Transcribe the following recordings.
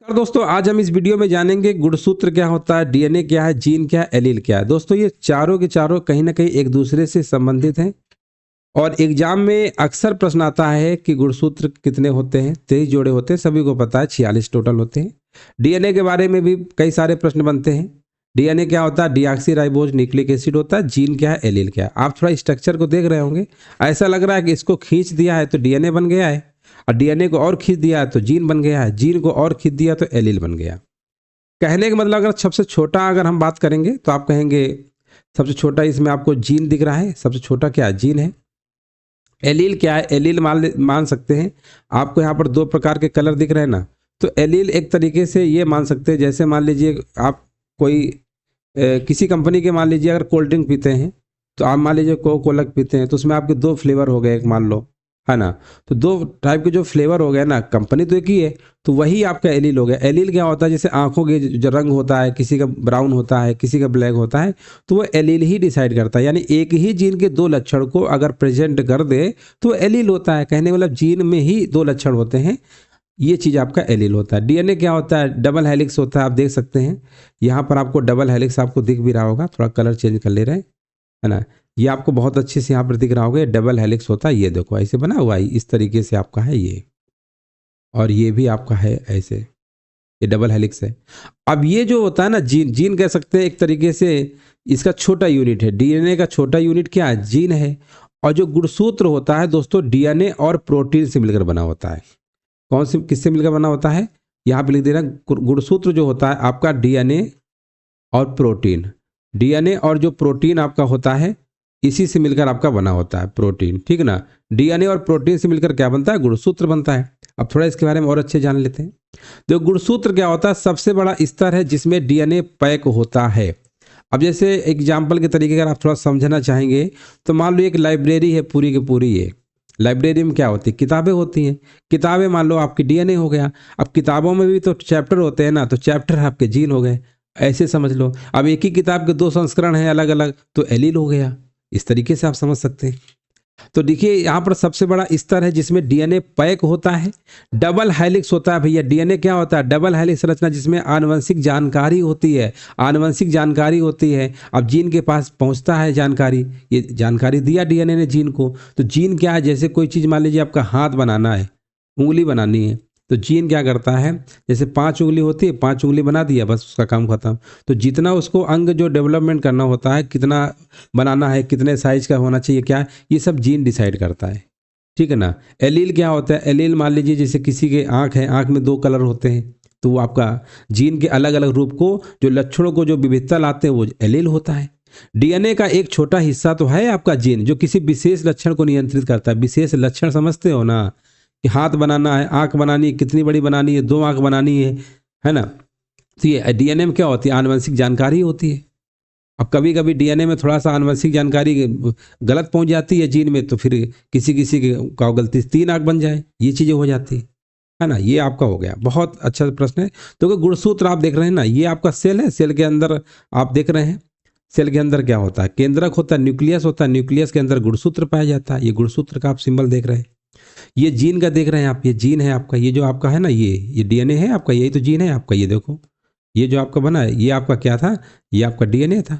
और दोस्तों आज हम इस वीडियो में जानेंगे गुणसूत्र क्या होता है, डीएनए क्या है, जीन क्या है, एलील क्या है। दोस्तों ये चारों के चारों कहीं ना कहीं एक दूसरे से संबंधित हैं और एग्जाम में अक्सर प्रश्न आता है कि गुणसूत्र कितने होते हैं। 23 जोड़े होते हैं, सभी को पता है, 46 टोटल होते हैं। डीएनए के बारे में भी कई सारे प्रश्न बनते हैं। डीएनए क्या होता है, डीऑक्सीराइबोज न्यूक्लिक एसिड होता है। जीन क्या है, एलील क्या है। आप थोड़ा स्ट्रक्चर को देख रहे होंगे, ऐसा लग रहा है कि इसको खींच दिया है तो डीएनए बन गया है, और डीएनए को और खींच दिया है तो जीन बन गया है, जीन को और खींच दिया तो एलील बन गया। कहने का मतलब अगर सबसे छोटा अगर हम बात करेंगे तो आप कहेंगे सबसे छोटा इसमें आपको जीन दिख रहा है, सबसे छोटा क्या है, जीन है। एलील क्या है, एलील मान सकते हैं आपको यहाँ पर दो प्रकार के कलर दिख रहे हैं ना, तो एलील एक तरीके से ये मान सकते हैं, जैसे मान लीजिए आप कोई किसी कंपनी के मान लीजिए अगर कोल्ड ड्रिंक पीते हैं तो आप मान लीजिए कोको कोला पीते हैं तो उसमें आपके दो फ्लेवर हो गए, एक मान लो, है ना। तो दो टाइप के जो फ्लेवर हो गए ना, कंपनी तो एक ही है, तो वही आपका एलील हो गया। एलील क्या होता है, जैसे आंखों के जो रंग होता है, किसी का ब्राउन होता है, किसी का ब्लैक होता है, तो वो एलील ही डिसाइड करता है। यानी एक ही जीन के दो लक्षण को अगर प्रेजेंट कर दे तो एलील होता है। कहने का मतलब जीन में ही दो लक्षण होते हैं, ये चीज़ आपका एलील होता है। डीएनए क्या होता है, डबल हेलिक्स होता है। आप देख सकते हैं यहाँ पर आपको डबल हेलिक्स आपको दिख भी रहा होगा, थोड़ा कलर चेंज कर ले रहे हैं, है ना। ये आपको बहुत अच्छे से यहाँ पर दिख रहा होगा, ये डबल हेलिक्स होता है। ये देखो ऐसे बना हुआ है, इस तरीके से आपका है ये, और ये भी आपका है ऐसे, ये डबल हेलिक्स है। अब ये जो होता है ना जीन, जीन कह सकते हैं एक तरीके से इसका छोटा यूनिट है। डीएनए का छोटा यूनिट क्या है, जीन है। और जो गुणसूत्र होता है दोस्तों, डीएनए और प्रोटीन से मिलकर बना होता है। कौन से किससे मिलकर बना होता है, यहाँ पे लिख देना। गुणसूत्र जो होता है आपका डीएनए और प्रोटीन, डीएनए और जो प्रोटीन आपका होता है इसी से मिलकर आपका बना होता है प्रोटीन, ठीक है ना। डीएनए और प्रोटीन से मिलकर क्या बनता है, गुणसूत्र बनता है। अब थोड़ा इसके बारे में और अच्छे जान लेते हैं। तो गुणसूत्र क्या होता है, सबसे बड़ा स्तर है जिसमें डीएनए पैक होता है। अब जैसे एग्जाम्पल के तरीके अगर आप थोड़ा समझना चाहेंगे तो मान लो एक लाइब्रेरी है पूरी की पूरी, ये लाइब्रेरी में क्या होती है, किताबें होती हैं। किताबें मान लो आपकी डीएनए हो गया। अब किताबों में भी तो चैप्टर होते हैं ना, तो चैप्टर आपके जीन हो गए, ऐसे समझ लो। अब एक ही किताब के दो संस्करण हैं अलग अलग, तो एलील हो गया। इस तरीके से आप समझ सकते हैं। तो देखिए यहाँ पर सबसे बड़ा स्तर है जिसमें डीएनए पैक होता है। डबल हेलिक्स होता है भैया। डीएनए क्या होता है, डबल हेलिक्स संरचना जिसमें आनुवंशिक जानकारी होती है, आनुवंशिक जानकारी होती है। अब जीन के पास पहुंचता है जानकारी, ये जानकारी दिया डीएनए ने जीन को। तो जीन क्या है, जैसे कोई चीज़ मान लीजिए आपका हाथ बनाना है, उंगली बनानी है, तो जीन क्या करता है, जैसे 5 उंगली होती है, 5 उंगली बना दिया, बस उसका काम खत्म। तो जितना उसको अंग जो डेवलपमेंट करना होता है, कितना बनाना है, कितने साइज का होना चाहिए, क्या, ये सब जीन डिसाइड करता है, ठीक है ना। एलील क्या होता है, एलील मान लीजिए जैसे किसी के आँख है, आँख में 2 कलर होते हैं, तो वो आपका जीन के अलग अलग रूप को, जो लक्षणों को जो विविधता लाते हैं, वो एलील होता है। डीएनए का एक छोटा हिस्सा तो है आपका जीन, जो किसी विशेष लक्षण को नियंत्रित करता है। विशेष लक्षण समझते हो ना, कि हाथ बनाना है, आंख बनानी है, कितनी बड़ी बनानी है, 2 आंख बनानी है ना। तो ये डीएनए में क्या होती है, आनुवंशिक जानकारी होती है। अब कभी कभी डीएनए में थोड़ा सा आनुवंशिक जानकारी गलत पहुंच जाती है जीन में, तो फिर किसी किसी का गलती से 3 आंख बन जाए, ये चीज़ें हो जाती है ना। ये आपका हो गया, बहुत अच्छा प्रश्न है। तो गुणसूत्र आप देख रहे हैं ना, ये आपका सेल है, सेल के अंदर आप देख रहे हैं, सेल के अंदर क्या होता है, केंद्रक होता है, न्यूक्लियस होता है, न्यूक्लियस के अंदर गुणसूत्र पाया जाता है। ये गुणसूत्र का आप सिंबल देख रहे हैं। ये जीन का देख रहे हैं आप, ये जीन है आपका, ये जो आपका है ना, ये डीएनए है आपका, यही तो जीन है आपका। ये देखो, ये जो आपका बना है, ये आपका क्या था, ये आपका डीएनए था,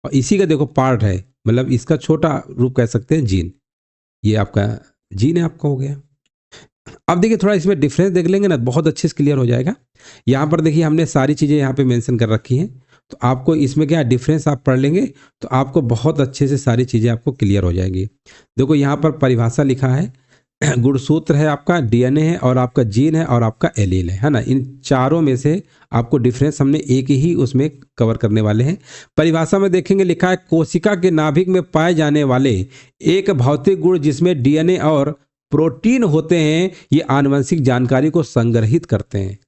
और इसी का देखो पार्ट है, मतलब इसका छोटा रूप कह सकते हैं जीन। ये आपका जीन है आपका, हो गया। अब देखिए थोड़ा इसमें डिफरेंस देख लेंगे ना, बहुत अच्छे से क्लियर हो जाएगा। यहाँ पर देखिए हमने सारी चीज़ें यहाँ पे मेंशन कर रखी हैं, तो आपको इसमें क्या डिफरेंस आप पढ़ लेंगे तो आपको बहुत अच्छे से सारी चीज़ें आपको क्लियर हो जाएंगी। देखो यहाँ पर परिभाषा लिखा है, गुणसूत्र है आपका, डीएनए है, और आपका जीन है, और आपका एलील है ना। इन चारों में से आपको डिफरेंस हमने एक ही उसमें कवर करने वाले हैं। परिभाषा में देखेंगे लिखा है, कोशिका के नाभिक में पाए जाने वाले एक भौतिक गुण जिसमें डीएनए और प्रोटीन होते हैं, ये आनुवंशिक जानकारी को संग्रहित करते हैं।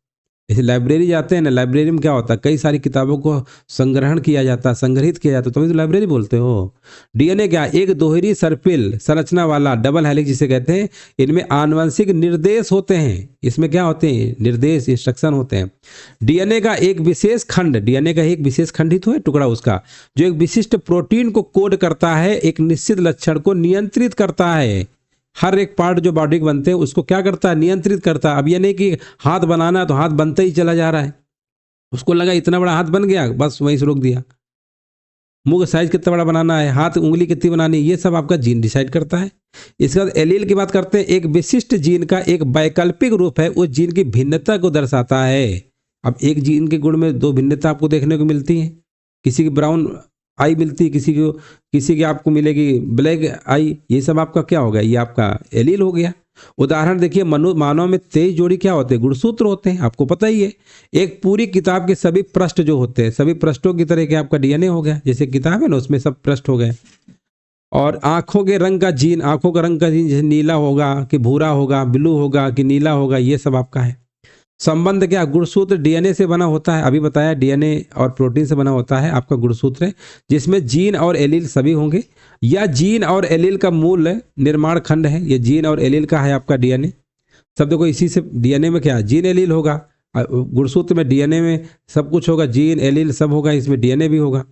जैसे लाइब्रेरी जाते हैं ना, लाइब्रेरी में क्या होता है, कई सारी किताबों को संग्रहण किया जाता है, संग्रहित किया जाता है, तो लाइब्रेरी बोलते हो। डीएनए क्या, एक दोहरी सर्पिल संरचना वाला डबल हेलिक्स जिसे कहते हैं, इनमें आनुवंशिक निर्देश होते हैं। इसमें क्या होते हैं, निर्देश, इंस्ट्रक्शन होते हैं। डीएनए का एक विशेष खंड, डीएनए का एक विशेष खंड ही तो है, टुकड़ा उसका, जो एक विशिष्ट प्रोटीन को कोड करता है, एक निश्चित लक्षण को नियंत्रित करता है। हर एक पार्ट जो बॉडी के बनते हैं उसको क्या करता है, नियंत्रित करता है। अब ये नहीं कि हाथ बनाना तो हाथ बनते ही चला जा रहा है, उसको लगा इतना बड़ा हाथ बन गया बस वहीं से रोक दिया। मुंह का साइज कितना बड़ा बनाना है, हाथ उंगली कितनी बनानी है, ये सब आपका जीन डिसाइड करता है। इसके बाद एलील की बात करते हैं। एक विशिष्ट जीन का एक वैकल्पिक रूप है, उस जीन की भिन्नता को दर्शाता है। अब एक जीन के गुण में दो भिन्नता आपको देखने को मिलती है, किसी की ब्राउन आई मिलती है, किसी की आपको मिलेगी ब्लैक आई। ये सब आपका क्या हो गया, ये आपका एलील हो गया। उदाहरण देखिए, मानव में 23 जोड़ी क्या होते हैं, गुणसूत्र होते हैं, आपको पता ही है। एक पूरी किताब के सभी पृष्ठ जो होते हैं, सभी पृष्ठों की तरह के आपका डीएनए हो गया। जैसे किताब है ना, उसमें सब पृष्ठ हो गए। और आंखों के रंग का जीन, आंखों का रंग का जीन जैसे नीला होगा कि भूरा होगा, ब्लू होगा कि नीला होगा, ये सब आपका है। संबंध क्या, गुणसूत्र डीएनए से बना होता है, अभी बताया डीएनए और प्रोटीन से बना होता है आपका गुणसूत्र है, जिसमें जीन और एलील सभी होंगे। या जीन और एलील का मूल निर्माण खंड है, ये जीन और एलील का है आपका डीएनए। सब देखो इसी से डीएनए में क्या है, जीन एलील होगा, गुणसूत्र में डीएनए में सब कुछ होगा, जीन एलील सब होगा, इसमें डीएनए भी होगा।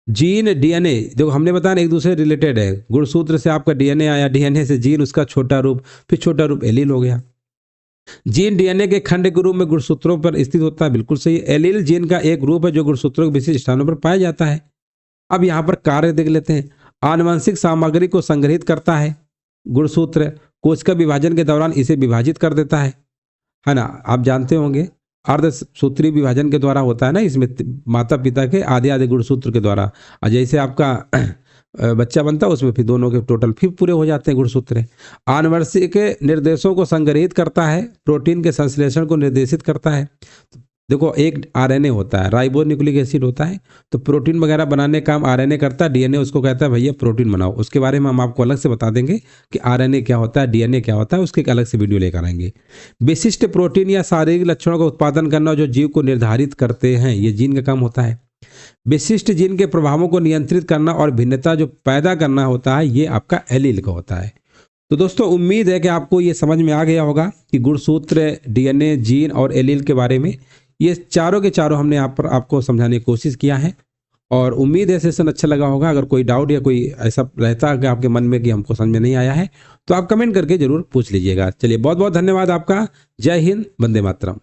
जीन डीएनए देखो हमने बताया एक दूसरे रिलेटेड है। गुणसूत्र से आपका डीएनए आया, डीएनए से जीन, उसका छोटा रूप, फिर छोटा रूप एलील हो गया। जीन डीएनए के खंड के रूप में गुणसूत्रों पर स्थित होता है, बिल्कुल सही। एलील जीन का एक रूप है जो गुणसूत्रों के विशिष्ट स्थानों पर पाया जाता है। अब यहाँ पर कार्य देख लेते हैं। आनुवंशिक सामग्री को संग्रहित करता है गुणसूत्र, कोशिका विभाजन के दौरान इसे विभाजित कर देता है ना। आप जानते होंगे अर्धसूत्री विभाजन के द्वारा होता है ना, इसमें माता पिता के आधे आधे गुणसूत्र के द्वारा। और जैसे आपका बच्चा बनता है उसमें फिर दोनों के टोटल फिर पूरे हो जाते हैं गुणसूत्र। आनुवंशिक निर्देशों को संग्रहित करता है, प्रोटीन के संश्लेषण को निर्देशित करता है। देखो एक आरएनए होता है, राइबोन्यूक्लिक एसिड होता है, तो प्रोटीन वगैरह बनाने का काम आरएनए करता है, डीएनए उसको कहता है भैया प्रोटीन बनाओ। उसके बारे में हम आपको अलग से बता देंगे कि आरएनए क्या होता है, डीएनए क्या होता है, उसके एक अलग से वीडियो लेकर आएंगे। विशिष्ट प्रोटीन या शारीरिक लक्षणों का उत्पादन करना जो जीव को निर्धारित करते हैं, ये जीन का काम होता है। विशिष्ट जीन के प्रभावों को नियंत्रित करना और भिन्नता जो पैदा करना होता है, ये आपका एलील का होता है। तो दोस्तों उम्मीद है कि आपको ये समझ में आ गया होगा कि गुणसूत्र, डीएनए, जीन और एलील के बारे में ये चारों के चारों हमने आप पर आपको समझाने की कोशिश किया है। और उम्मीद है सेशन अच्छा लगा होगा। अगर कोई डाउट या कोई ऐसा रहता है कि आपके मन में कि हमको समझ में नहीं आया है, तो आप कमेंट करके जरूर पूछ लीजिएगा। चलिए बहुत बहुत धन्यवाद आपका। जय हिंद, वंदे मातरम।